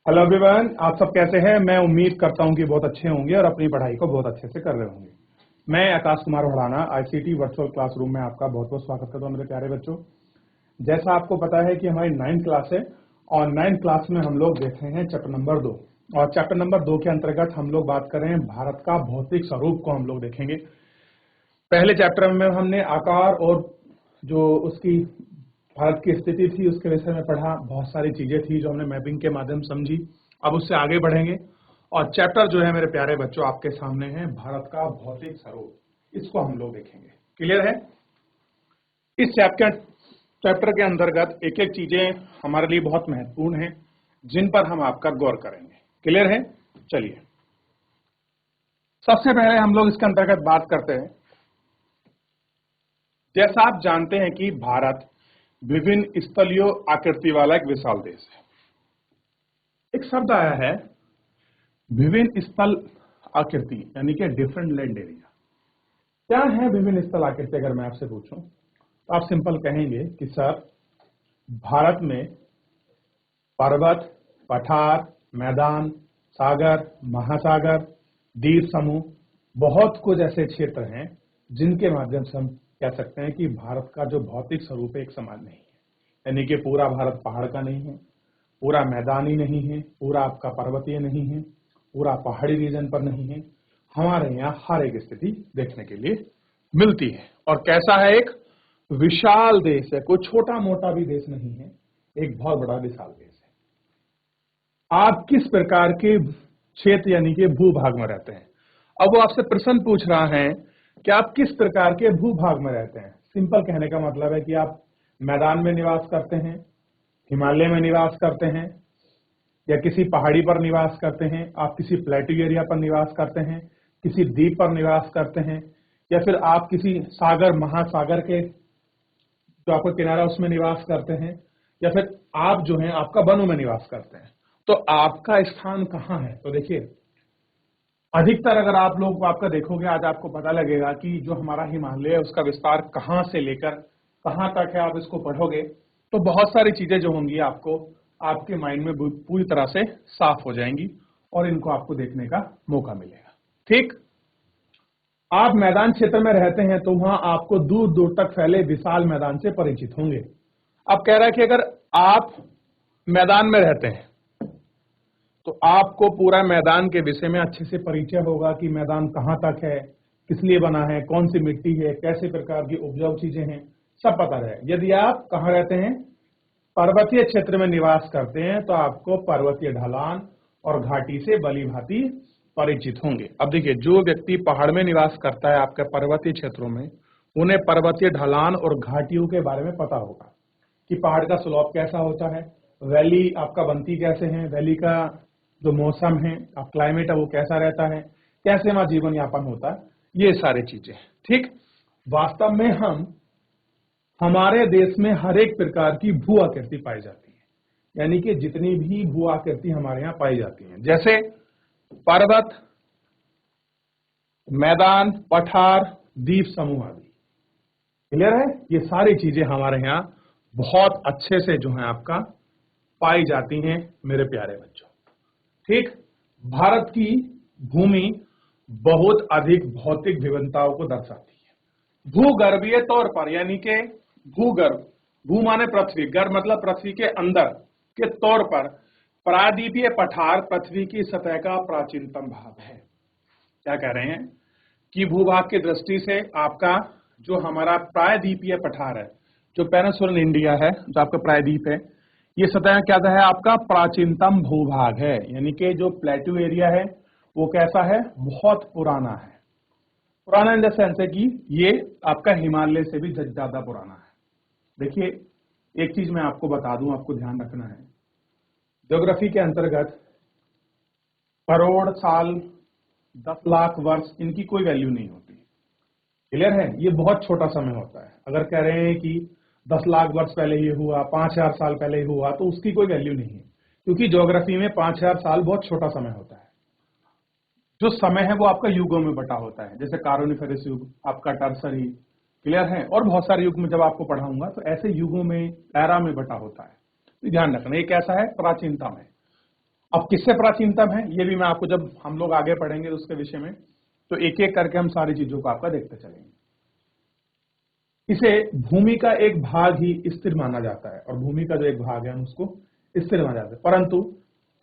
Hello everyone, आप सब कैसे हैं। मैं उम्मीद करता हूं कि बहुत अच्छे होंगे और अपनी पढ़ाई को बहुत अच्छे से कर रहे होंगे। मैं Akash Kumar Bhadana ICT virtual classroom में आपका बहुत बहुत स्वागत करता हूं मेरे प्यारे बच्चों। जैसा आपको पता है कि हमारी 9th क्लास है और 9th क्लास में हम लोग देख रहे हैं चैप्टर नंबर 2 और चैप्टर नंबर 2 के अंतर्गत हम लोग बात कर रहे हैं भारत का भौतिक स्वरूप को हम लोग देखेंगे। पहले चैप्टर में हमने आकार और जो उसकी भारत की स्थिति थी उसके विषय में पढ़ा, बहुत सारी चीजें थी जो हमने मैपिंग के माध्यम समझी। अब उससे आगे बढ़ेंगे और चैप्टर जो है मेरे प्यारे बच्चों आपके सामने है भारत का भौतिक स्वरूप, इसको हम लोग देखेंगे। क्लियर है। इस चैप्टर के अंतर्गत एक एक चीजें हमारे लिए बहुत महत्वपूर्ण हैं जिन पर हम आपका गौर करेंगे। क्लियर है। चलिए सबसे पहले हम लोग इसके अंतर्गत बात करते हैं। जैसा आप जानते हैं कि भारत विभिन्न स्थलीय आकृति वाला एक विशाल देश है। एक शब्द आया है विभिन्न स्थल आकृति, यानी कि डिफरेंट लैंड एरिया। क्या है विभिन्न स्थल आकृति? अगर मैं आपसे पूछूं तो आप सिंपल कहेंगे कि सर भारत में पर्वत, पठार, मैदान, सागर, महासागर, द्वीप समूह, बहुत कुछ ऐसे क्षेत्र हैं जिनके माध्यम से हम कह सकते हैं कि भारत का जो भौतिक स्वरूप है एक समान नहीं है। यानी कि पूरा भारत पहाड़ का नहीं है, पूरा मैदानी नहीं है, पूरा आपका पर्वतीय नहीं है, पूरा पहाड़ी रीजन पर नहीं है। हमारे यहाँ हर एक स्थिति देखने के लिए मिलती है। और कैसा है? एक विशाल देश है, कोई छोटा मोटा भी देश नहीं है, एक बहुत बड़ा विशाल देश है। आप किस प्रकार के क्षेत्र यानी कि भूभाग में रहते हैं? अब वो आपसे प्रश्न पूछ रहा है कि आप किस प्रकार के भूभाग में रहते हैं। सिंपल कहने का मतलब है कि आप मैदान में निवास करते हैं, हिमालय में निवास करते हैं, या किसी पहाड़ी पर निवास करते हैं, आप किसी प्लेटू एरिया पर निवास करते हैं, किसी द्वीप पर निवास करते हैं, या फिर आप किसी सागर महासागर के जो आपका किनारा उसमें निवास करते हैं, या फिर आप जो है आपका वनों में निवास करते हैं। तो आपका स्थान कहाँ है? तो देखिए अधिकतर अगर आप लोग आपका देखोगे, आज आपको पता लगेगा कि जो हमारा हिमालय है उसका विस्तार कहाँ से लेकर कहाँ तक है। आप इसको पढ़ोगे तो बहुत सारी चीजें जो होंगी आपको आपके माइंड में पूरी तरह से साफ हो जाएंगी और इनको आपको देखने का मौका मिलेगा। ठीक, आप मैदान क्षेत्र में रहते हैं तो वहां आपको दूर दूर तक फैले विशाल मैदान से परिचित होंगे। अब कह रहा है कि अगर आप मैदान में रहते हैं तो आपको पूरा मैदान के विषय में अच्छे से परिचय होगा कि मैदान कहां तक है, किस लिए बना है, कौन सी मिट्टी है, कैसे प्रकार की उपजाऊ चीजें हैं, सब पता रहे। यदि आप कहां रहते हैं, पर्वतीय क्षेत्र में निवास करते हैं, तो आपको पर्वतीय ढलान और घाटी से भली भांति परिचित होंगे। अब देखिए जो व्यक्ति पहाड़ में निवास करता है आपके पर्वतीय क्षेत्रों में, उन्हें पर्वतीय ढलान और घाटियों के बारे में पता होगा कि पहाड़ का स्लोप कैसा होता है, वैली आपका बनती कैसे है, वैली का जो मौसम है, अब क्लाइमेट है वो कैसा रहता है, कैसे वहां जीवन यापन होता है, ये सारी चीजें। ठीक, वास्तव में हमारे देश में हर एक प्रकार की भू आकृति पाई जाती है, यानी कि जितनी भी भू आकृति हमारे यहाँ पाई जाती है, जैसे पर्वत, मैदान, पठार, द्वीप समूह आदि। क्लियर है। ये सारी चीजें हमारे यहाँ बहुत अच्छे से जो है आपका पाई जाती हैं मेरे प्यारे बच्चों। ठीक, भारत की भूमि बहुत अधिक भौतिक विभिन्नताओं को दर्शाती है। भूगर्भीय तौर पर, यानी कि भूगर्भ, भू माने पृथ्वी, गर्भ मतलब पृथ्वी के अंदर के तौर पर प्रायद्वीपीय पठार पृथ्वी की सतह का प्राचीनतम भाग है। क्या कह रहे हैं कि भूभाग की दृष्टि से आपका जो हमारा प्रायद्वीपीय पठार है, जो पेनिनसुलर इंडिया है, जो आपका प्रायद्वीप है, ये सतह क्या है आपका प्राचीनतम भूभाग है। यानी कि जो प्लेटू एरिया है वो कैसा है, बहुत पुराना है। पुराना इन द सेंस है कि ये आपका हिमालय से भी ज्यादा पुराना है। देखिए एक चीज मैं आपको बता दूं, आपको ध्यान रखना है, ज्योग्राफी के अंतर्गत करोड़ साल, 10 लाख वर्ष, इनकी कोई वैल्यू नहीं होती। क्लियर है। ये बहुत छोटा समय होता है। अगर कह रहे हैं कि 10 लाख वर्ष पहले ये हुआ, 5000 साल पहले हुआ, तो उसकी कोई वैल्यू नहीं है, क्योंकि ज्योग्राफी में 5000 साल बहुत छोटा समय होता है। जो समय है वो आपका युगों में बटा होता है, जैसे कार्बोनिफेरस युग, आपका टर्सरी, क्लियर है, और बहुत सारे युग में जब आपको पढ़ाऊंगा तो ऐसे युगों में एरा में बटा होता है। तो ध्यान रखना, ये कैसा है, प्राचीनता में। अब किससे प्राचीनतम है ये भी मैं आपको जब हम लोग आगे पढ़ेंगे उसके विषय में तो एक एक करके हम सारी चीजों को आपका देखते चलेंगे। इसे भूमि का एक भाग ही स्थिर माना जाता है और भूमि का जो एक भाग है हम उसको स्थिर माना जाता है, परंतु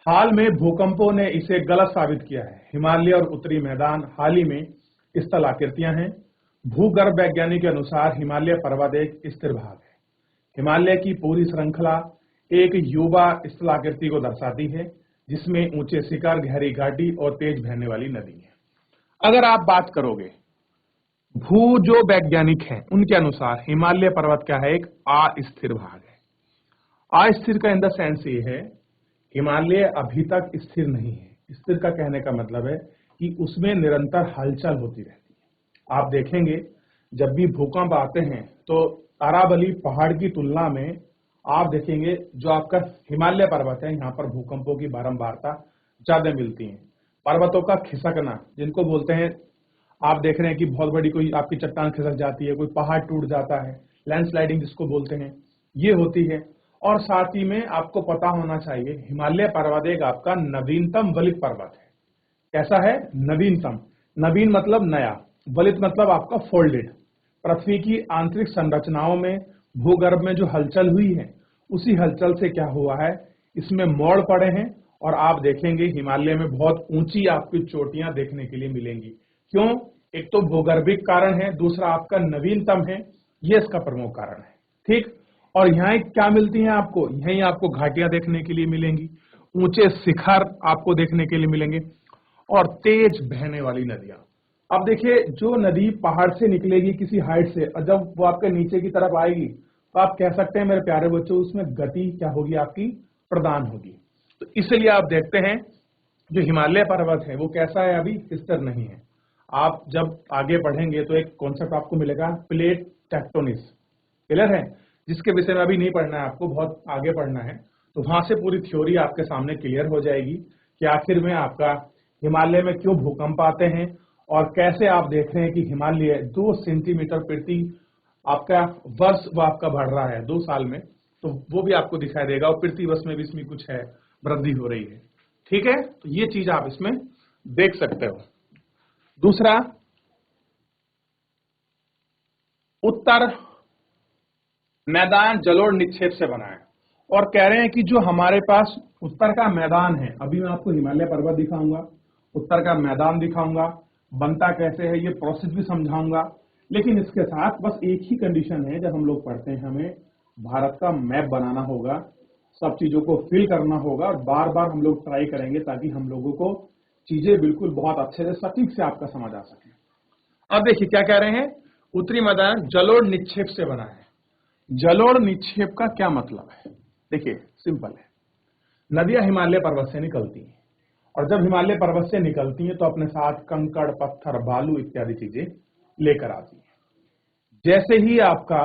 हाल में भूकंपों ने इसे गलत साबित किया है। हिमालय और उत्तरी मैदान हाल ही में स्थल आकृतियां हैं। भूगर्भ वैज्ञानिक के अनुसार हिमालय पर्वत एक स्थिर भाग है। हिमालय की पूरी श्रृंखला एक युवा स्थलाकृति को दर्शाती है जिसमें ऊंचे शिखर, गहरी घाटी और तेज बहने वाली नदी है। अगर आप बात करोगे भू जो वैज्ञानिक हैं उनके अनुसार हिमालय पर्वत क्या है, एक अस्थिर भाग है। अस्थिर का इन द सेंस ये है हिमालय अभी तक स्थिर नहीं है। स्थिर का कहने का मतलब है कि उसमें निरंतर हलचल होती रहती है। आप देखेंगे जब भी भूकंप आते हैं तो अरावली पहाड़ की तुलना में आप देखेंगे जो आपका हिमालय पर्वत है यहाँ पर भूकंपों की बारंबारता ज्यादा मिलती है। पर्वतों का खिसकना जिनको बोलते हैं, आप देख रहे हैं कि बहुत बड़ी कोई आपकी चट्टान खिसक जाती है, कोई पहाड़ टूट जाता है, लैंडस्लाइडिंग जिसको बोलते हैं, ये होती है। और साथ ही में आपको पता होना चाहिए हिमालय पर्वत एक आपका नवीनतम वलित पर्वत है। कैसा है? नवीनतम। नवीन मतलब नया, वलित मतलब आपका फोल्डेड। पृथ्वी की आंतरिक संरचनाओं में भूगर्भ में जो हलचल हुई है उसी हलचल से क्या हुआ है, इसमें मोड़ पड़े हैं और आप देखेंगे हिमालय में बहुत ऊंची आपकी चोटियां देखने के लिए मिलेंगी। क्यों? एक तो भूगर्भिक कारण है, दूसरा आपका नवीनतम है, ये इसका प्रमुख कारण है। ठीक। और यहाँ क्या मिलती है आपको? यहीं आपको घाटियां देखने के लिए मिलेंगी, ऊंचे शिखर आपको देखने के लिए मिलेंगे और तेज बहने वाली नदियां। अब देखिए जो नदी पहाड़ से निकलेगी किसी हाइट से और जब वो आपके नीचे की तरफ आएगी तो आप कह सकते हैं मेरे प्यारे बच्चों उसमें गति क्या होगी, आपकी प्रदान होगी। तो इसलिए आप देखते हैं जो हिमालय पर्वत है वो कैसा है, अभी स्थिर नहीं है। आप जब आगे पढ़ेंगे तो एक कॉन्सेप्ट आपको मिलेगा प्लेट टेक्टोनिक्स, क्लियर है, जिसके विषय में अभी नहीं पढ़ना है आपको, बहुत आगे पढ़ना है। तो वहां से पूरी थ्योरी आपके सामने क्लियर हो जाएगी कि आखिर में आपका हिमालय में क्यों भूकंप आते हैं और कैसे आप देख रहे हैं कि हिमालय 2 सेंटीमीटर प्रति आपका वर्ष वो आपका बढ़ रहा है 2 साल में, तो वो भी आपको दिखाई देगा और प्रति वर्ष में भी इसमें कुछ है, वृद्धि हो रही है। ठीक है, तो ये चीज आप इसमें देख सकते हो। दूसरा, उत्तर मैदान जलोढ़ निक्षेप से बना है और कह रहे हैं कि जो हमारे पास उत्तर का मैदान है, अभी मैं आपको हिमालय पर्वत दिखाऊंगा, उत्तर का मैदान दिखाऊंगा, बनता कैसे है ये प्रोसेस भी समझाऊंगा। लेकिन इसके साथ बस एक ही कंडीशन है, जब हम लोग पढ़ते हैं हमें भारत का मैप बनाना होगा, सब चीजों को फिल करना होगा और बार बार हम लोग ट्राई करेंगे ताकि हम लोगों को चीजें बिल्कुल बहुत अच्छे से सटीक से आपका समझ आ सके। अब देखिए क्या कह रहे हैं, उत्तरी मैदान जलोढ़ निक्षेप से बना है। जलोढ़ निक्षेप का क्या मतलब है? देखिए सिंपल है, नदियां हिमालय पर्वत से निकलती हैं और जब हिमालय पर्वत से निकलती हैं तो अपने साथ कंकड़, पत्थर, बालू इत्यादि चीजें लेकर आती हैं। जैसे ही आपका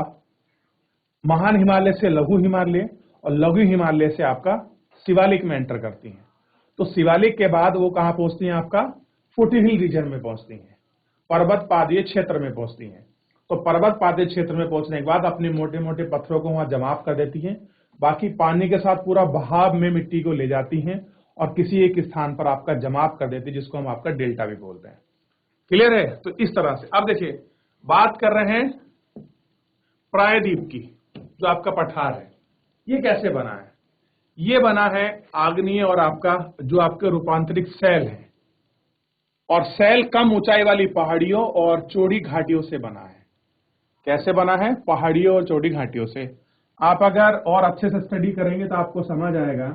महान हिमालय से लघु हिमालय और लघु हिमालय से आपका शिवालिक में एंटर करती हैं, तो शिवालिक के बाद वो कहां पहुंचती हैं, आपका फुटहिल रीजन में पहुंचती हैं, पर्वत पादीय क्षेत्र में पहुंचती हैं। तो पर्वत पादीय क्षेत्र में पहुंचने के बाद अपने मोटे मोटे पत्थरों को वहां जमाव कर देती हैं, बाकी पानी के साथ पूरा बहाव में मिट्टी को ले जाती हैं और किसी एक स्थान पर आपका जमाव कर देती है, जिसको हम आपका डेल्टा भी बोलते हैं। क्लियर है? तो इस तरह से अब देखिए बात कर रहे हैं प्रायद्वीप की, जो आपका पठार है, ये कैसे बना है? ये बना है आग्नेय और आपका जो आपके रूपांतरित शैल है, और शैल कम ऊंचाई वाली पहाड़ियों और चौड़ी घाटियों से बना है। कैसे बना है? पहाड़ियों और चौड़ी घाटियों से। आप अगर और अच्छे से स्टडी करेंगे तो आपको समझ आएगा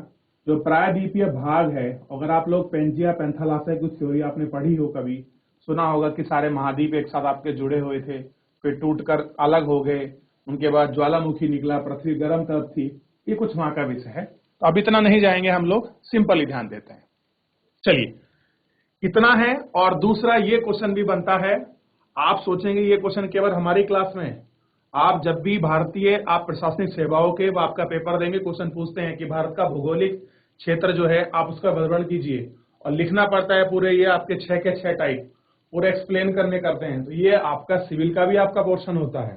जो प्रायद्वीपीय भाग है, अगर आप लोग पेंजिया पेंथालासा की थ्योरी आपने पढ़ी हो, कभी सुना होगा कि सारे महाद्वीप एक साथ आपके जुड़े हुए थे, फिर टूटकर अलग हो गए, उनके बाद ज्वालामुखी निकला, पृथ्वी गर्म तरफ थी, ये कुछ वहां का विषय है। तो अब इतना नहीं जाएंगे हम लोग, सिंपल ही ध्यान देते हैं। चलिए इतना है। और दूसरा ये क्वेश्चन भी बनता है, आप सोचेंगे ये क्वेश्चन केवल हमारी क्लास में है, आप जब भी भारतीय आप प्रशासनिक सेवाओं के आपका पेपर देंगे, क्वेश्चन पूछते हैं कि भारत का भौगोलिक क्षेत्र जो है आप उसका विवरण कीजिए, और लिखना पड़ता है पूरे, ये आपके 6 के 6 टाइप पूरे एक्सप्लेन करने करते हैं। तो ये आपका सिविल का भी आपका पोर्शन होता है।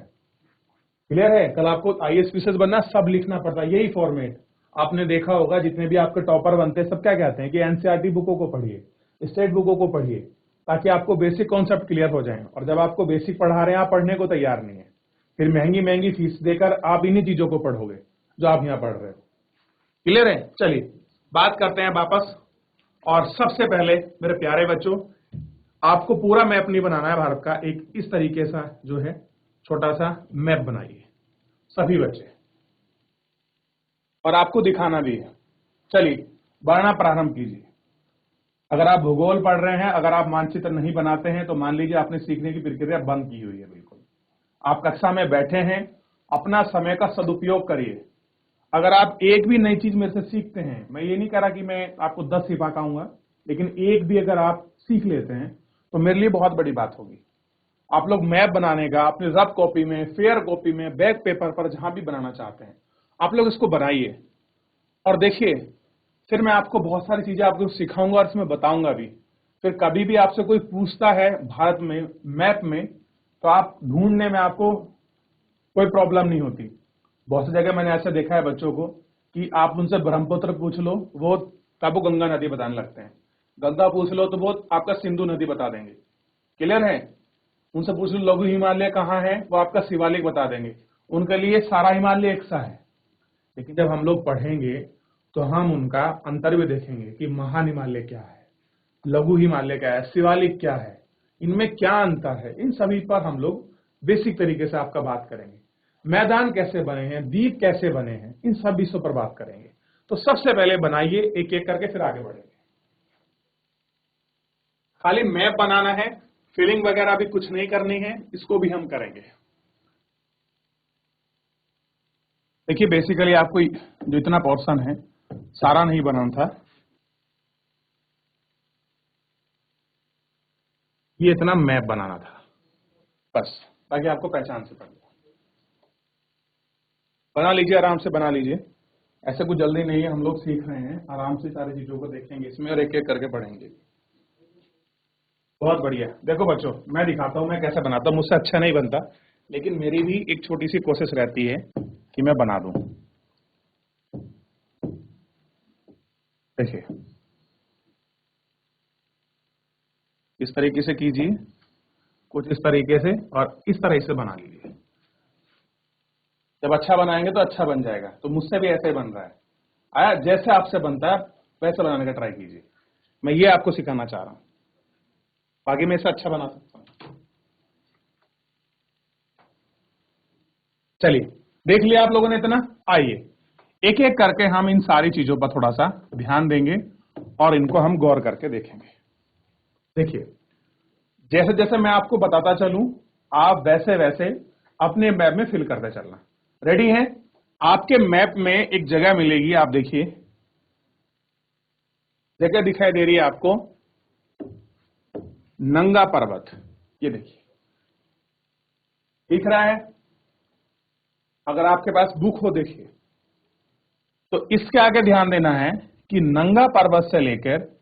क्लियर है? कल आपको IAS पीसीएस बनना, सब लिखना पड़ता है, यही फॉर्मेट। आपने देखा होगा जितने भी आपके टॉपर बनते हैं सब क्या कहते हैं कि एनसीईआरटी बुकों को पढ़िए, स्टेट बुकों को पढ़िए, ताकि आपको बेसिक कॉन्सेप्ट क्लियर हो जाएं। और जब आपको बेसिक पढ़ा रहे हैं आप पढ़ने को तैयार नहीं है, फिर महंगी महंगी फीस देकर आप इन्हीं चीजों को पढ़ोगे जो आप यहाँ पढ़ रहे हो। क्लियर है? चलिए बात करते हैं वापस। और सबसे पहले मेरे प्यारे बच्चों, आपको पूरा मैप नहीं बनाना है भारत का, एक इस तरीके सा जो है छोटा सा मैप बनाइए सभी बच्चे, और आपको दिखाना भी है। चलिए बढ़ना प्रारंभ कीजिए। अगर आप भूगोल पढ़ रहे हैं, अगर आप मानचित्र नहीं बनाते हैं तो मान लीजिए आपने सीखने की प्रक्रिया बंद की हुई है। बिल्कुल आप कक्षा में बैठे हैं, अपना समय का सदुपयोग करिए। अगर आप एक भी नई चीज मेरे से सीखते हैं, मैं ये नहीं कह रहा कि मैं आपको 10 सिखा पाऊंगा, लेकिन एक भी अगर आप सीख लेते हैं तो मेरे लिए बहुत बड़ी बात होगी। आप लोग मैप बनाने का अपने रफ कॉपी में, फेयर कॉपी में, बैक पेपर पर जहां भी बनाना चाहते हैं आप लोग इसको बनाइए। और देखिए फिर मैं आपको बहुत सारी चीजें आपको सिखाऊंगा और इसमें बताऊंगा भी। फिर कभी भी आपसे कोई पूछता है भारत में मैप में, तो आप ढूंढने में आपको कोई प्रॉब्लम नहीं होती। बहुत सी जगह मैंने ऐसा देखा है बच्चों को कि आप उनसे ब्रह्मपुत्र पूछ लो, वो आपको गंगा नदी बताने लगते हैं। गंगा पूछ लो तो वो आपका सिंधु नदी बता देंगे। क्लियर है? उनसे पूछ लो लघु हिमालय कहाँ है, वो आपका शिवालिक बता देंगे। उनके लिए सारा हिमालय एक सा है। लेकिन जब हम लोग पढ़ेंगे तो हम उनका अंतर भी देखेंगे कि महान हिमालय क्या है, लघु हिमालय क्या है, शिवालिक क्या है, इनमें क्या अंतर है। इन सभी पर हम लोग बेसिक तरीके से आपका बात करेंगे। मैदान कैसे बने हैं, द्वीप कैसे बने हैं, इन सब विषयों पर बात करेंगे। तो सबसे पहले बनाइए एक एक करके, फिर आगे बढ़ेंगे। खाली मैप बनाना है, फिलिंग वगैरह भी कुछ नहीं करनी है, इसको भी हम करेंगे। देखिए बेसिकली आपको जो इतना पोर्शन है सारा नहीं बनाना था, ये इतना मैप बनाना था बस, ताकि आपको पहचान से पड़े। बना लीजिए, आराम से बना लीजिए, ऐसे कुछ जल्दी नहीं है, हम लोग सीख रहे हैं, आराम से सारी चीजों को देखेंगे इसमें और एक एक करके पढ़ेंगे। बहुत बढ़िया। देखो बच्चों मैं दिखाता हूं मैं कैसे बनाता हूं, मुझसे अच्छा नहीं बनता, लेकिन मेरी भी एक छोटी सी कोशिश रहती है कि मैं बना दूं। देखिए इस तरीके से कीजिए, कुछ इस तरीके से, और इस तरह से बना लीजिए। जब अच्छा बनाएंगे तो अच्छा बन जाएगा। तो मुझसे भी ऐसे ही बन रहा है, आया जैसे आपसे बनता है वैसे बनाने का ट्राई कीजिए। मैं ये आपको सिखाना चाह रहा हूं, बाकी मैं इसे अच्छा बना सकता हूं। चलिए देख लिया आप लोगों ने इतना। आइए एक एक करके हम इन सारी चीजों पर थोड़ा सा ध्यान देंगे और इनको हम गौर करके देखेंगे। देखिए जैसे जैसे मैं आपको बताता चलूं आप वैसे वैसे अपने मैप में फिल करते चलना। रेडी हैं? आपके मैप में एक जगह मिलेगी, आप देखिए जगह दिखाई दे रही है आपको, नंगा पर्वत। ये देखिए दिख रहा है? अगर आपके पास बुक हो देखिए, तो इसके आगे ध्यान देना है कि नंगा पर्वत से लेकर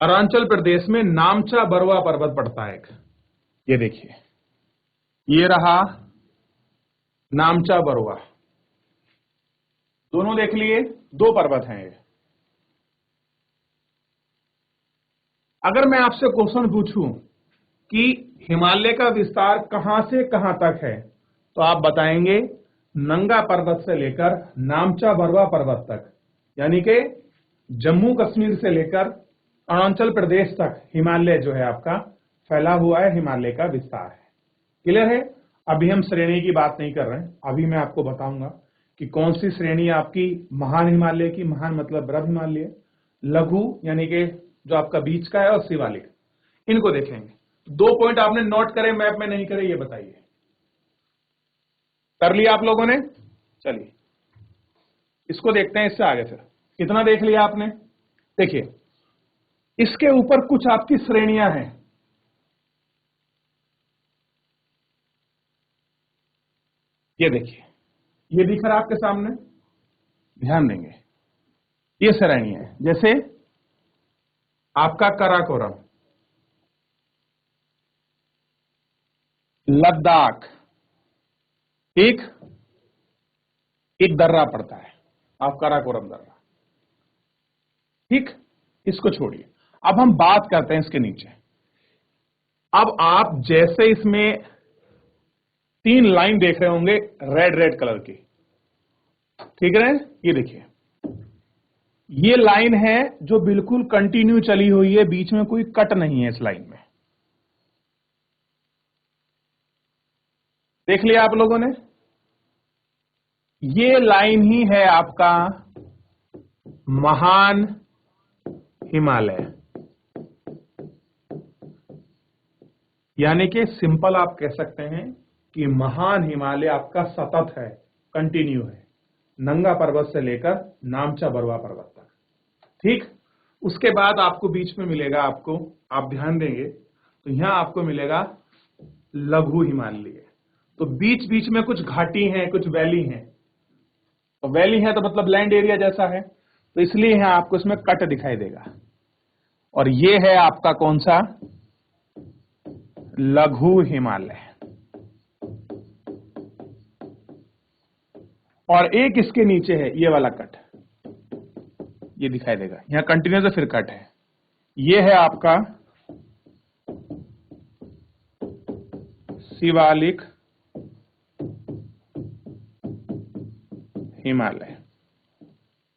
अरुणाचल प्रदेश में नामचा बरुआ पर्वत पड़ता है एक। ये देखिए ये रहा नामचा बरुआ, दोनों देख लिए, दो पर्वत हैं ये। अगर मैं आपसे क्वेश्चन पूछूं कि हिमालय का विस्तार कहां से कहां तक है, तो आप बताएंगे नंगा पर्वत से लेकर नामचा बरुआ पर्वत तक, यानी कि जम्मू कश्मीर से लेकर अरुणाचल प्रदेश तक हिमालय जो है आपका फैला हुआ है, हिमालय का विस्तार है। क्लियर है? अभी हम श्रेणी की बात नहीं कर रहे हैं, अभी मैं आपको बताऊंगा कि कौन सी श्रेणी आपकी महान हिमालय की, महान मतलब बृहद हिमालय, लघु यानी कि जो आपका बीच का है, और शिवालिक, इनको देखेंगे। 2 पॉइंट आपने नोट करे मैप में, नहीं करे ये बताइए। कर लिया आप लोगों ने? चलिए इसको देखते हैं इससे आगे। फिर कितना देख लिया आपने? देखिए इसके ऊपर कुछ आपकी श्रेणियां हैं। ये देखिए ये दिख रहा है आपके सामने, ध्यान देंगे ये श्रेणियां हैं, जैसे आपका काराकोरम, लद्दाख, एक एक दर्रा पड़ता है, आप काराकोरम दर्रा। ठीक, इसको छोड़िए, अब हम बात करते हैं इसके नीचे। अब आप जैसे इसमें 3 लाइन देख रहे होंगे रेड रेड कलर की, ठीक है, ये देखिए, ये लाइन है जो बिल्कुल कंटिन्यू चली हुई है, बीच में कोई कट नहीं है इस लाइन में। देख लिया आप लोगों ने, ये लाइन ही है आपका महान हिमालय, यानी कि सिंपल आप कह सकते हैं कि महान हिमालय आपका सतत है, कंटिन्यू है, नंगा पर्वत से लेकर नामचा बरवा पर्वत तक। ठीक, उसके बाद आपको बीच में मिलेगा, आपको आप ध्यान देंगे तो यहां आपको मिलेगा लघु हिमालय। तो बीच बीच में कुछ घाटी हैं, कुछ वैली हैं, तो वैली है तो मतलब लैंड एरिया जैसा है, तो इसलिए यहां आपको इसमें कट दिखाई देगा। और ये है आपका कौन सा, लघु हिमालय। और एक इसके नीचे है ये वाला कट, ये दिखाई देगा, यहां कंटिन्यूस है फिर कट है, ये है आपका शिवालिक हिमालय।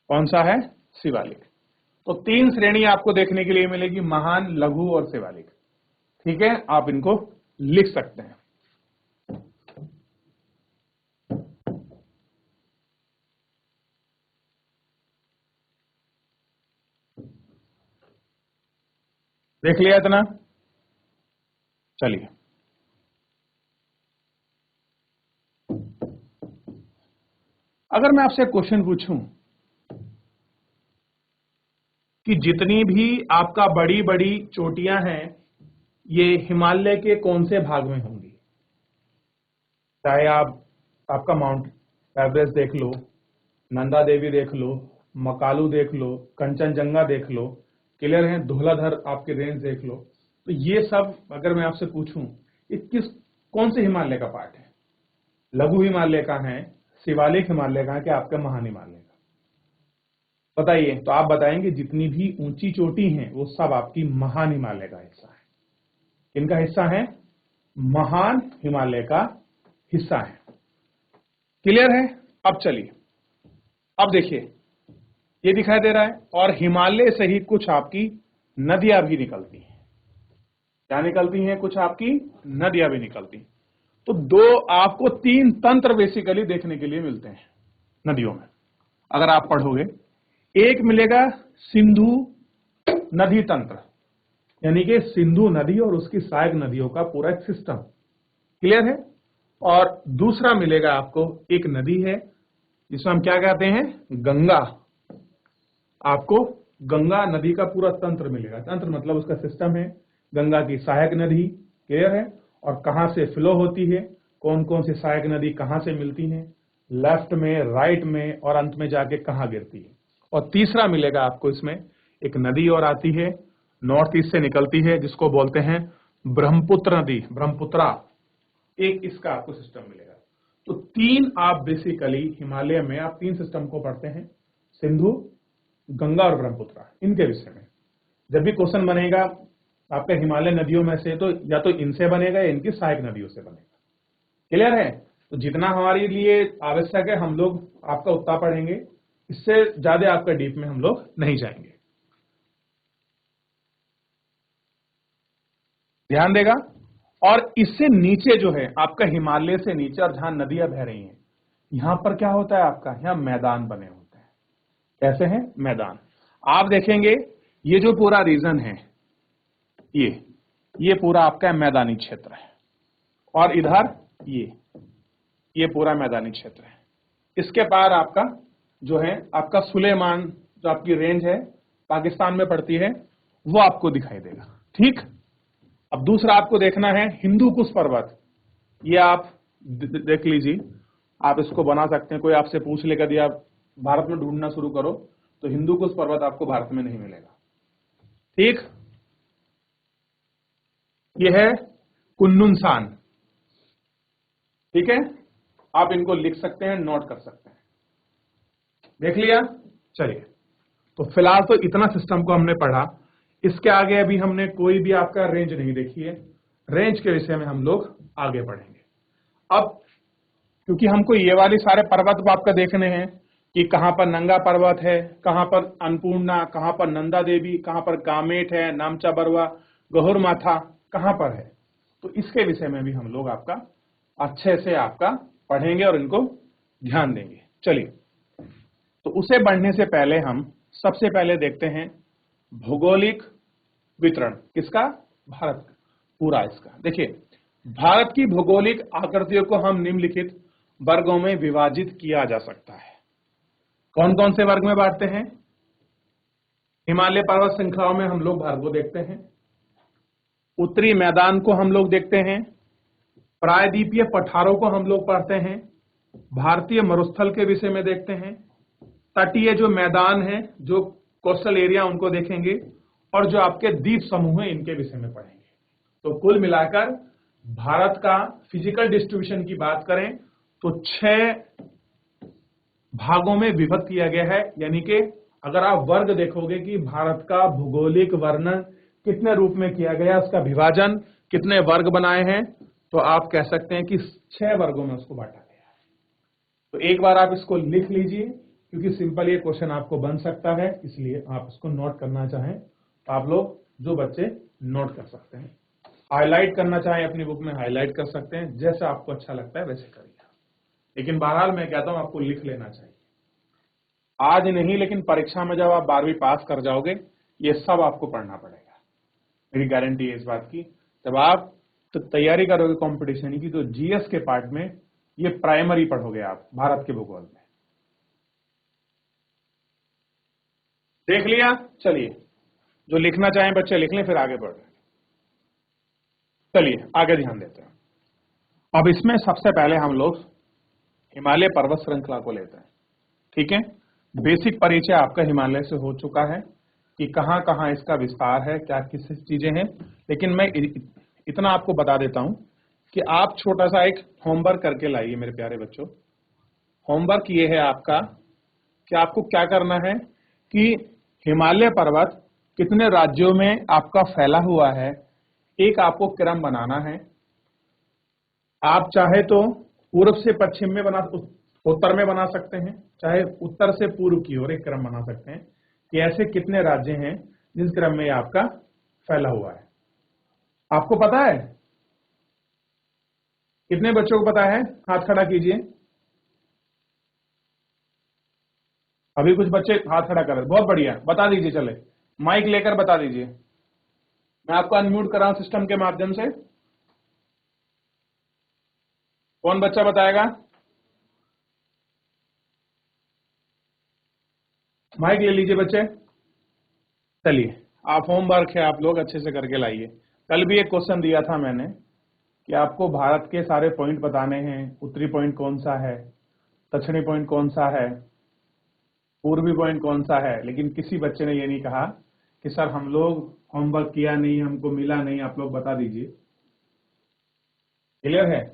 कौन सा है, शिवालिक। तो 3 श्रेणी आपको देखने के लिए मिलेगी, महान, लघु और शिवालिक। ठीक है, आप इनको लिख सकते हैं। देख लिया इतना, चलिए अगर मैं आपसे क्वेश्चन पूछूं कि जितनी भी आपका बड़ी बड़ी चोटियां हैं ये हिमालय के कौन से भाग में होंगी, चाहे आप आपका माउंट एवरेस्ट देख लो, नंदा देवी देख लो, मकालू देख लो, कंचनजंगा देख लो, क्लियर है, धौलाधर आपके रेंज देख लो, तो ये सब अगर मैं आपसे पूछूं ये कौन से हिमालय का पार्ट है, लघु हिमालय का है, शिवालिक हिमालय का है, कि आपका महान हिमालय का, बताइए। तो आप बताएंगे जितनी भी ऊंची चोटी हैं वो सब आपकी महान हिमालय का हिस्सा है। किनका हिस्सा है, महान हिमालय का हिस्सा है। क्लियर है, अब चलिए, अब देखिए ये दिखाई दे रहा है, और हिमालय से ही कुछ आपकी नदियां भी निकलती हैं। क्या निकलती हैं, कुछ आपकी नदियां भी निकलती हैं। तो आपको 3 तंत्र बेसिकली देखने के लिए मिलते हैं नदियों में, अगर आप पढ़ोगे। एक मिलेगा सिंधु नदी तंत्र, यानी कि सिंधु नदी और उसकी सहायक नदियों का पूरा एक सिस्टम, क्लियर है। और दूसरा मिलेगा आपको, एक नदी है जिसमें हम क्या कहते हैं, गंगा। आपको गंगा नदी का पूरा तंत्र मिलेगा, तंत्र मतलब उसका सिस्टम है, गंगा की सहायक नदी, क्लियर है, और कहां से फ्लो होती है, कौन कौन सी सहायक नदी कहां से मिलती है, लेफ्ट में, राइट में, और अंत में जाके कहां गिरती है। और तीसरा मिलेगा आपको इसमें, एक नदी और आती है, नॉर्थ ईस्ट से निकलती है, जिसको बोलते हैं ब्रह्मपुत्र नदी, ब्रह्मपुत्रा, एक इसका आपको सिस्टम मिलेगा। तो 3 आप बेसिकली हिमालय में आप 3 सिस्टम को पढ़ते हैं, सिंधु, गंगा और ब्रह्मपुत्रा, इनके विषय में। जब भी क्वेश्चन बनेगा आपके हिमालय नदियों में से, तो या तो इनसे बनेगा या इनकी सहायक नदियों से बनेगा, क्लियर है। तो जितना हमारे लिए आवश्यक है हम लोग आपका उतना पढ़ेंगे, इससे ज्यादा आपका डीप में हम लोग नहीं जाएंगे, ध्यान देगा। और इससे नीचे जो है आपका हिमालय से नीचे, और जहां नदियां बह रही हैं, यहां पर क्या होता है आपका, यहां मैदान बने होते हैं। कैसे हैं, मैदान। आप देखेंगे ये जो पूरा रीजन है, ये पूरा आपका मैदानी क्षेत्र है, और इधर ये पूरा मैदानी क्षेत्र है। इसके पार आपका जो है, आपका सुलेमान जो आपकी रेंज है पाकिस्तान में पड़ती है, वो आपको दिखाई देगा। ठीक, अब दूसरा आपको देखना है हिंदू कुश पर्वत, ये आप देख लीजिए, आप इसको बना सकते हैं। कोई आपसे पूछ ले यदि आप भारत में ढूंढना शुरू करो तो हिंदू कुश पर्वत आपको भारत में नहीं मिलेगा। ठीक, ये है कुन्नुनसान, ठीक है, आप इनको लिख सकते हैं, नोट कर सकते हैं। देख लिया। चलिए, तो फिलहाल तो इतना सिस्टम को हमने पढ़ा। इसके आगे अभी हमने कोई भी आपका रेंज नहीं देखी है। रेंज के विषय में हम लोग आगे पढ़ेंगे। अब क्योंकि हमको ये वाली सारे पर्वत आपका देखने हैं कि कहां पर नंगा पर्वत है, कहां पर अन्नपूर्णा, कहां पर नंदा देवी, कहां पर कामेट है, नामचा बरवा, गहुर माथा कहां पर है, तो इसके विषय में भी हम लोग आपका अच्छे से आपका पढ़ेंगे और इनको ध्यान देंगे। चलिए, तो उसे बढ़ने से पहले हम सबसे पहले देखते हैं भौगोलिक वितरण किसका, भारत का पूरा। इसका देखिए, भारत की भौगोलिक आकृतियों को हम निम्नलिखित वर्गों में विभाजित किया जा सकता है। कौन कौन से वर्ग में बांटते हैं? हिमालय पर्वत श्रृंखलाओं में हम लोग भारत को देखते हैं, उत्तरी मैदान को हम लोग देखते हैं, प्रायद्वीपीय पठारों को हम लोग पढ़ते हैं, भारतीय मरुस्थल के विषय में देखते हैं, तटीय जो मैदान है, जो कोस्टल एरिया, उनको देखेंगे, और जो आपके द्वीप समूह है इनके विषय में पढ़ेंगे। तो कुल मिलाकर भारत का फिजिकल डिस्ट्रीब्यूशन की बात करें तो 6 भागों में विभक्त किया गया है। यानी कि अगर आप वर्ग देखोगे कि भारत का भौगोलिक वर्णन कितने रूप में किया गया, उसका विभाजन कितने वर्ग बनाए हैं, तो आप कह सकते हैं कि 6 वर्गों में उसको बांटा गया है। तो एक बार आप इसको लिख लीजिए, क्योंकि सिंपल ये क्वेश्चन आपको बन सकता है, इसलिए आप इसको नोट करना चाहें तो आप लोग जो बच्चे नोट कर सकते हैं, हाईलाइट करना चाहें अपनी बुक में हाईलाइट कर सकते हैं, जैसा आपको अच्छा लगता है वैसे करिए। लेकिन बहरहाल मैं कहता हूं आपको लिख लेना चाहिए। आज नहीं, लेकिन परीक्षा में जब आप 12वीं पास कर जाओगे ये सब आपको पढ़ना पड़ेगा, मेरी गारंटी है इस बात की। जब आप तो तैयारी करोगे कंपटीशन की, तो जीएस के पार्ट में ये प्राइमरी पढ़ोगे आप भारत के भूगोल में। देख लिया। चलिए, जो लिखना चाहें बच्चे लिख लें, फिर आगे बढ़ रहे हैं। चलिए आगे ध्यान देते हैं। अब इसमें सबसे पहले हम लोग हिमालय पर्वत श्रृंखला को लेते हैं। ठीक है, बेसिक परिचय आपका हिमालय से हो चुका है कि कहां कहां इसका विस्तार है, क्या किस चीजें हैं। लेकिन मैं इतना आपको बता देता हूं कि आप छोटा सा एक होमवर्क करके लाइए मेरे प्यारे बच्चों। होमवर्क ये है आपका कि आपको क्या करना है कि हिमालय पर्वत कितने राज्यों में आपका फैला हुआ है, एक आपको क्रम बनाना है। आप चाहे तो पूर्व से पश्चिम में बना, उत्तर में बना सकते हैं, चाहे उत्तर से पूर्व की ओर एक क्रम बना सकते हैं कि ऐसे कितने राज्य हैं जिस क्रम में आपका फैला हुआ है। आपको पता है? कितने बच्चों को पता है? हाथ खड़ा कीजिए। अभी कुछ बच्चे हाथ खड़ा कर रहे हैं, बहुत बढ़िया, बता दीजिए। चले, माइक लेकर बता दीजिए। मैं आपको अनम्यूट कर रहा हूं सिस्टम के माध्यम से। कौन बच्चा बताएगा? माइक ले लीजिए बच्चे। चलिए, आप होमवर्क है आप लोग अच्छे से करके लाइए। कल भी एक क्वेश्चन दिया था मैंने कि आपको भारत के सारे पॉइंट बताने हैं। उत्तरी पॉइंट कौन सा है, दक्षिणी पॉइंट कौन सा है, पूर्वी पॉइंट कौन सा है, लेकिन किसी बच्चे ने ये नहीं कहा कि सर हम लोग होमवर्क किया नहीं, हमको मिला नहीं, आप लोग बता दीजिए। क्लियर है?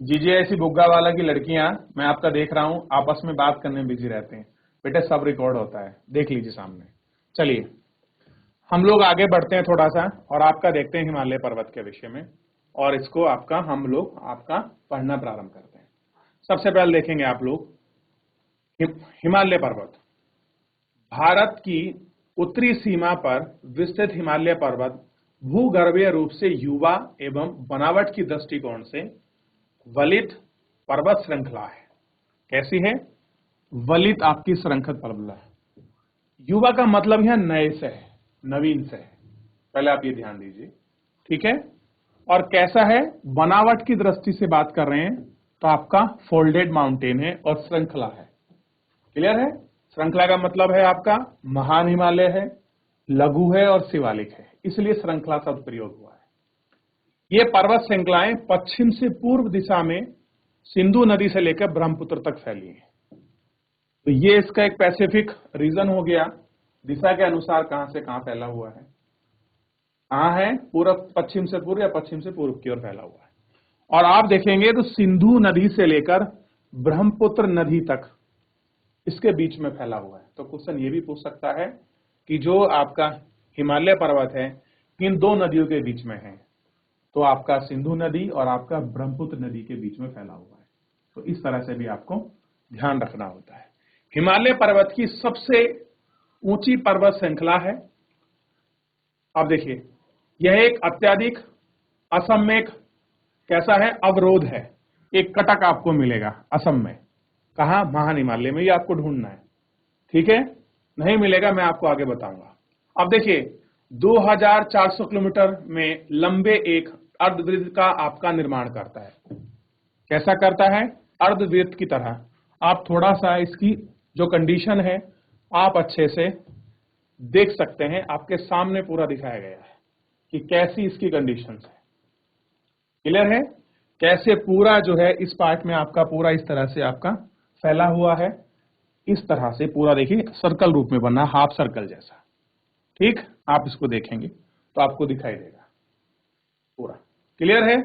जीजे ऐसी बुग्गा वाला की लड़कियां मैं आपका देख रहा हूं आपस में बात करने में बिजी रहते हैं। बेटे सब रिकॉर्ड होता है, देख लीजिए सामने। चलिए हम लोग आगे बढ़ते हैं थोड़ा सा और आपका देखते हैं हिमालय पर्वत के विषय में, और इसको आपका हम लोग आपका पढ़ना प्रारंभ करते हैं। सबसे पहले देखेंगे आप लोग हिमालय पर्वत। भारत की उत्तरी सीमा पर विस्तृत हिमालय पर्वत भूगर्भीय रूप से युवा एवं बनावट की दृष्टिकोण से वलित पर्वत श्रृंखला है। कैसी है? वलित आपकी श्रृंखला पर्वत है। युवा का मतलब है नए से है, नवीन से है, पहले आप ये ध्यान दीजिए। ठीक है, और कैसा है? बनावट की दृष्टि से बात कर रहे हैं तो आपका फोल्डेड माउंटेन है और श्रृंखला है। क्लियर है? श्रृंखला का मतलब है आपका महान हिमालय है, लघु है और शिवालिक है, इसलिए श्रृंखला शब्द प्रयोग हुआ है। ये पर्वत श्रृंखलाएं पश्चिम से पूर्व दिशा में सिंधु नदी से लेकर ब्रह्मपुत्र तक फैली है। तो ये इसका एक पैसिफिक रीजन हो गया, दिशा के अनुसार कहां से कहां फैला हुआ है, कहां है? पूर्व पश्चिम से पूर्व या पश्चिम से पूर्व की ओर फैला हुआ है। और आप देखेंगे तो सिंधु नदी से लेकर ब्रह्मपुत्र नदी तक इसके बीच में फैला हुआ है। तो क्वेश्चन ये भी पूछ सकता है कि जो आपका हिमालय पर्वत है किन दो नदियों के बीच में है, तो आपका सिंधु नदी और आपका ब्रह्मपुत्र नदी के बीच में फैला हुआ है। तो इस तरह से भी आपको ध्यान रखना होता है। हिमालय पर्वत की सबसे ऊंची पर्वत श्रृंखला है। अब देखिए, यह एक अत्यधिक असम में एक कैसा है, अवरोध है। एक कटक आपको मिलेगा असम में, कहा, महान हिमालय में। ये आपको ढूंढना है, ठीक है। नहीं मिलेगा, मैं आपको आगे बताऊंगा। अब देखिए, 2400 किलोमीटर में लंबे एक अर्धवृत्त का आपका निर्माण करता है। कैसा करता है, अर्धवृत्त की तरह। आप थोड़ा सा इसकी जो कंडीशन है आप अच्छे से देख सकते हैं, आपके सामने पूरा दिखाया गया है कि कैसी इसकी कंडीशंस है। क्लियर है, कैसे पूरा जो है इस पार्ट में आपका पूरा इस तरह से आपका फैला हुआ है। इस तरह से पूरा देखिए सर्कल रूप में बना, हाफ सर्कल जैसा। ठीक, आप इसको देखेंगे तो आपको दिखाई देगा पूरा। क्लियर है।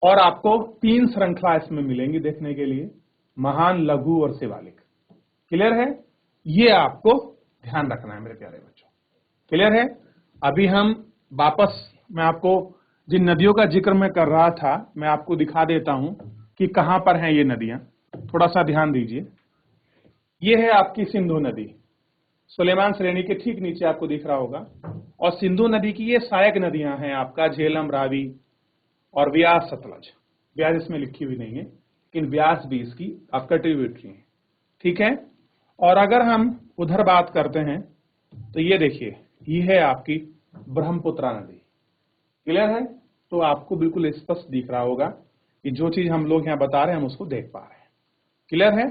और आपको 3 श्रृंखला इसमें मिलेंगी देखने के लिए, महान, लघु और शिवालिक। क्लियर है, ये आपको ध्यान रखना है मेरे प्यारे बच्चों। क्लियर है। अभी हम वापस, मैं आपको जिन नदियों का जिक्र मैं कर रहा था मैं आपको दिखा देता हूं कि कहां पर हैं ये नदियां। थोड़ा सा ध्यान दीजिए। ये है आपकी सिंधु नदी, सुलेमान श्रेणी के ठीक नीचे आपको दिख रहा होगा। और सिंधु नदी की ये सहायक नदियां हैं आपका झेलम, रावी और व्यास, सतलज। व्यास इसमें लिखी हुई नहीं है, लेकिन व्यास भी इसकी आपका ट्रिब्यूटरी है। ठीक है। और अगर हम उधर बात करते हैं तो ये देखिए, ये है आपकी ब्रह्मपुत्रा नदी। क्लियर है। तो आपको बिल्कुल स्पष्ट दिख रहा होगा कि जो चीज हम लोग यहां बता रहे हैं हम उसको देख पा रहे हैं। क्लियर है,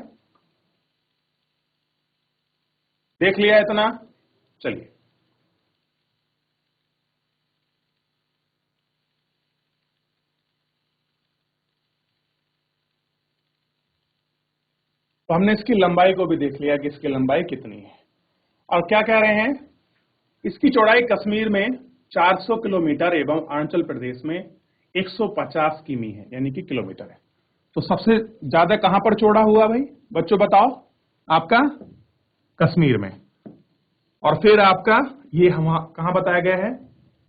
देख लिया इतना। चलिए, तो हमने इसकी लंबाई को भी देख लिया कि इसकी लंबाई कितनी है। और क्या कह रहे हैं, इसकी चौड़ाई कश्मीर में 400 किलोमीटर एवं अरुणाचल प्रदेश में 150 किमी है, यानी कि किलोमीटर है। तो सबसे ज्यादा कहां पर चौड़ा हुआ भाई बच्चों बताओ, आपका कश्मीर में। और फिर आपका ये हम कहां बताया गया है,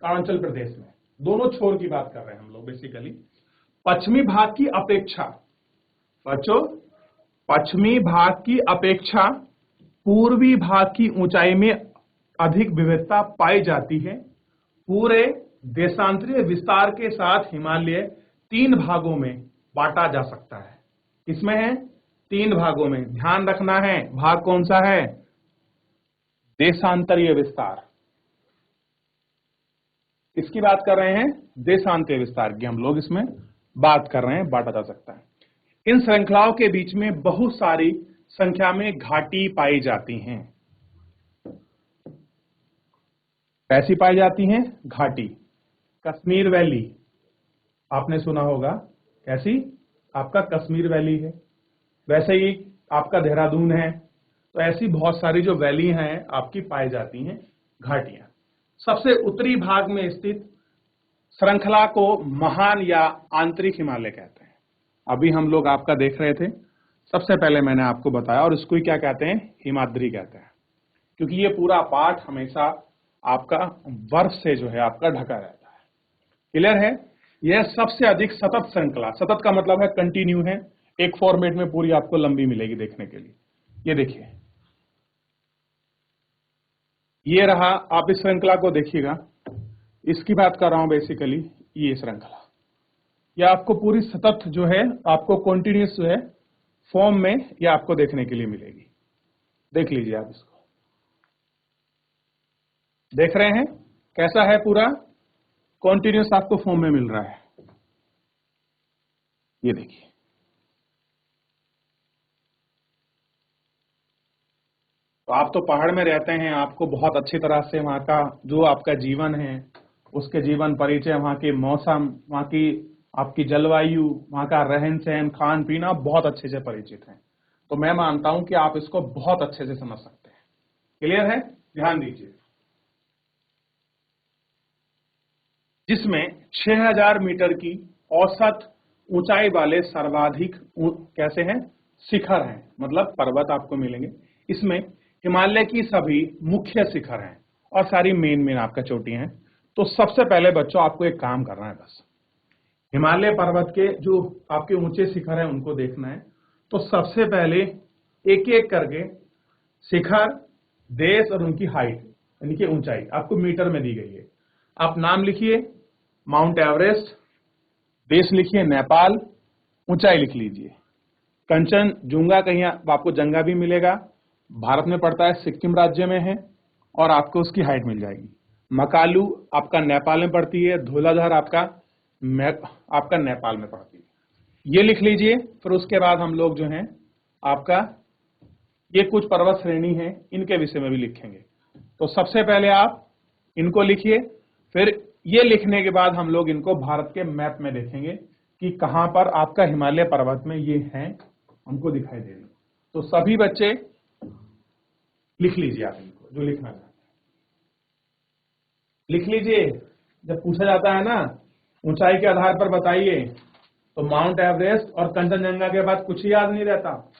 अरुणाचल प्रदेश में। दोनों छोर की बात कर रहे हैं हम लोग बेसिकली। पश्चिमी भाग की अपेक्षा बच्चों, पश्चिमी भाग की अपेक्षा पूर्वी भाग की ऊंचाई में अधिक विविधता पाई जाती है। पूरे देशांतरीय विस्तार के साथ हिमालय 3 भागों में बांटा जा सकता है। इसमें है 3 भागों में, ध्यान रखना है। भाग कौन सा है, देशांतरीय विस्तार। इसकी बात कर रहे हैं, देशांतरीय विस्तार की हम लोग इसमें बात कर रहे हैं, बांटा जा सकता है। इन श्रृंखलाओं के बीच में बहुत सारी संख्या में घाटी पाई जाती हैं। कैसी पाई जाती हैं, घाटी। कश्मीर वैली आपने सुना होगा, कैसी, आपका कश्मीर वैली है। वैसे ही आपका देहरादून है। तो ऐसी बहुत सारी जो वैली हैं आपकी पाई जाती हैं, घाटियां। सबसे उत्तरी भाग में स्थित श्रृंखला को महान या आंतरिक हिमालय कहते हैं। अभी हम लोग आपका देख रहे थे, सबसे पहले मैंने आपको बताया, और इसको ही क्या कहते हैं, हिमाद्री कहते हैं। क्योंकि ये पूरा पार्ट हमेशा आपका बर्फ से जो है आपका ढका रहता है। क्लियर है। यह सबसे अधिक सतत श्रृंखला, सतत का मतलब है कंटिन्यू है, एक फॉर्मेट में पूरी आपको लंबी मिलेगी देखने के लिए। ये देखिए, ये रहा, आप इस श्रृंखला को देखिएगा, इसकी बात कर रहा हूं बेसिकली। ये श्रृंखला यह आपको पूरी सतत जो है आपको कॉन्टिन्यूस जो है फॉर्म में ये आपको देखने के लिए मिलेगी। देख लीजिए आप इसको, देख रहे हैं कैसा है, पूरा कॉन्टिन्यूस आपको फॉर्म में मिल रहा है। ये देखिए, तो आप तो पहाड़ में रहते हैं, आपको बहुत अच्छी तरह से वहां का जो आपका जीवन है उसके जीवन परिचय, वहां के मौसम, वहां की आपकी जलवायु, वहां का रहन सहन, खान पीना बहुत अच्छे से परिचित हैं। तो मैं मानता हूं कि आप इसको बहुत अच्छे से समझ सकते हैं। क्लियर है, ध्यान दीजिए। जिसमें 6000 मीटर की औसत ऊंचाई वाले सर्वाधिक कैसे हैं, शिखर हैं, मतलब पर्वत आपको मिलेंगे। इसमें हिमालय की सभी मुख्य शिखर हैं और सारी मेन आपका चोटियां हैं। तो सबसे पहले बच्चों आपको एक काम करना है, बस हिमालय पर्वत के जो आपके ऊंचे शिखर हैं उनको देखना है। तो सबसे पहले एक एक करके शिखर, देश और उनकी हाइट यानी कि ऊंचाई आपको मीटर में दी गई है। आप नाम लिखिए माउंट एवरेस्ट, देश लिखिए नेपाल, ऊंचाई लिख लीजिए कंचनजुंगा, कहीं आपको जंगा भी मिलेगा, भारत में पड़ता है, सिक्किम राज्य में है और आपको उसकी हाइट मिल जाएगी। मकालू आपका नेपाल में पड़ती है, धौलाधार आपका नेपाल में पड़ती है, ये लिख लीजिए। फिर उसके बाद हम लोग जो हैं आपका ये कुछ पर्वत श्रेणी है इनके विषय में भी लिखेंगे। तो सबसे पहले आप इनको लिखिए, फिर ये लिखने के बाद हम लोग इनको भारत के मैप में देखेंगे कि कहां पर आपका हिमालय पर्वत में ये हैं, हमको दिखाई दे रही। तो सभी बच्चे लिख लीजिए, आप इनको जो लिखना चाहते हैं लिख लीजिए। जब पूछा जाता है ना ऊंचाई के आधार पर बताइए, तो माउंट एवरेस्ट और कंचनजंगा के बाद कुछ ही याद नहीं रहता।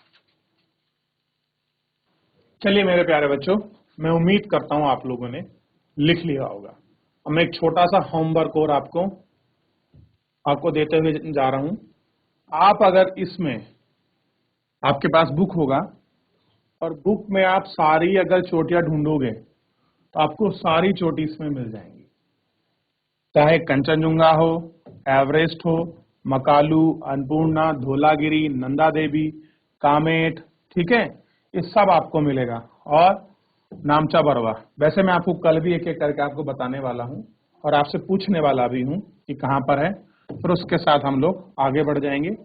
चलिए मेरे प्यारे बच्चों, मैं उम्मीद करता हूं आप लोगों ने लिख लिया होगा। अब मैं एक छोटा सा होमवर्क और आपको देते हुए जा रहा हूं। आप अगर इसमें आपके पास बुक होगा और बुक में आप सारी अगर चोटियां ढूंढोगे तो आपको सारी चोटी इसमें मिल जाएंगी, चाहे कंचनजुंगा हो, एवरेस्ट हो, मकालू, अन्नपूर्णा, धौलागिरी, नंदा देवी, कामेट, ठीक है, ये सब आपको मिलेगा और नामचा बरवा। वैसे मैं आपको कल भी एक एक करके आपको बताने वाला हूं और आपसे पूछने वाला भी हूं कि कहां पर है, फिर उसके साथ हम लोग आगे बढ़ जाएंगे।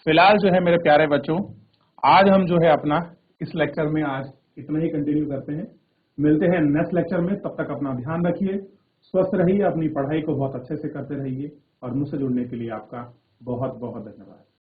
फिलहाल जो है मेरे प्यारे बच्चों, आज हम जो है अपना इस लेक्चर में आज इतना ही कंटिन्यू करते हैं। मिलते हैं नेक्स्ट लेक्चर में, तब तक अपना ध्यान रखिए, स्वस्थ रहिए, अपनी पढ़ाई को बहुत अच्छे से करते रहिए और मुझसे जुड़ने के लिए आपका बहुत बहुत धन्यवाद।